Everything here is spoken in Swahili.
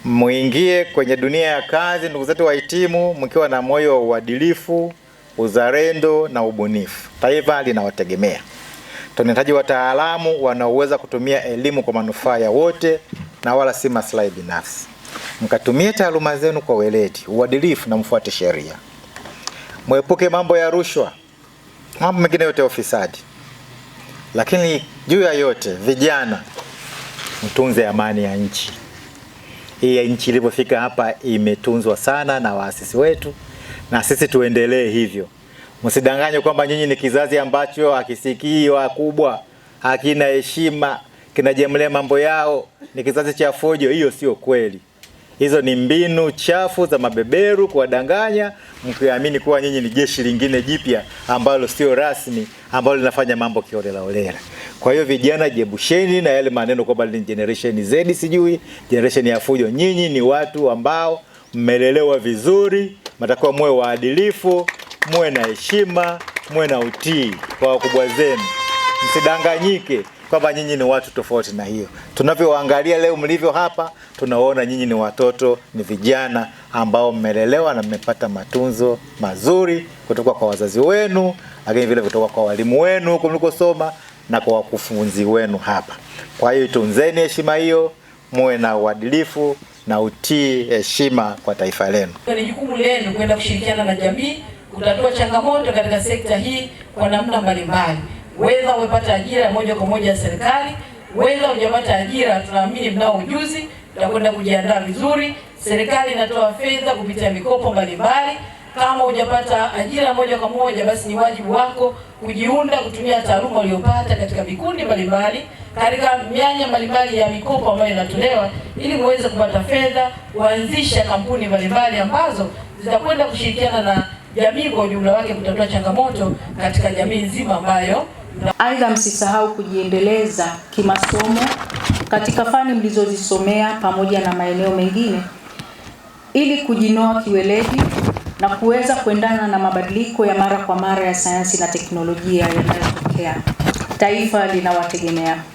muingie kwenye dunia ya kazi, ndugu zetu wahitimu, mkiwa na moyo wa uadilifu, uzalendo na ubunifu. Taifa linawategemea. Tunahitaji wataalamu wanaoweza kutumia elimu kwa manufaa ya wote na wala si maslahi binafsi. Mkatumie taaluma zenu kwa weledi, uadilifu na mfuate sheria. Mwepuke mambo ya rushwa, mambo mengine yote ya ufisadi. Lakini juu ya yote, vijana, mtunze amani ya nchi. Hii ya nchi ilipofika hapa imetunzwa sana na waasisi wetu, na sisi tuendelee hivyo. Msidanganywe kwamba nyinyi ni kizazi ambacho hakisikii wakubwa, hakina heshima, kinajemlea mambo yao, ni kizazi cha fujo. Hiyo sio kweli. Hizo ni mbinu chafu za mabeberu kuwadanganya, mkiamini kuwa nyinyi ni jeshi lingine jipya ambalo sio rasmi, ambalo linafanya mambo kiolela olela. Kwa hiyo vijana, jebusheni na yale maneno kwamba ni generation Z, sijui generation ya fujo. Nyinyi ni watu ambao mmelelewa vizuri, mtakuwa muwe waadilifu, muwe na heshima, muwe na utii kwa wakubwa zenu. Msidanganyike kwamba nyinyi ni watu tofauti na hiyo. Tunavyoangalia leo mlivyo hapa, tunaona nyinyi ni watoto, ni vijana ambao mmelelewa na mmepata matunzo mazuri kutoka kwa wazazi wenu, lakini vile kutoka kwa walimu wenu huko mlikosoma na kwa wakufunzi wenu hapa. Kwa hiyo tunzeni heshima hiyo, muwe na uadilifu na utii, heshima kwa taifa lenu. Ni jukumu lenu kwenda kushirikiana na jamii kutatua changamoto katika sekta hii kwa namna mbalimbali. Whether umepata ajira moja kwa moja ya serikali, whether hujapata ajira, tunaamini mnao ujuzi, tutakwenda kujiandaa vizuri. Serikali inatoa fedha kupitia mikopo mbalimbali. Kama hujapata ajira moja kwa moja, basi ni wajibu wako kujiunda, kutumia taaluma uliyopata katika vikundi mbalimbali, katika mianya mbalimbali ya mikopo ambayo inatolewa, ili muweze kupata fedha, kuanzisha kampuni mbalimbali ambazo zitakwenda kushirikiana na jamii kwa ujumla wake kutatua changamoto katika jamii nzima ambayo. Aidha, msisahau kujiendeleza kimasomo katika fani mlizozisomea pamoja na maeneo mengine ili kujinoa kiweledi na kuweza kuendana na mabadiliko ya mara kwa mara ya sayansi na teknolojia yanayotokea. Taifa linawategemea.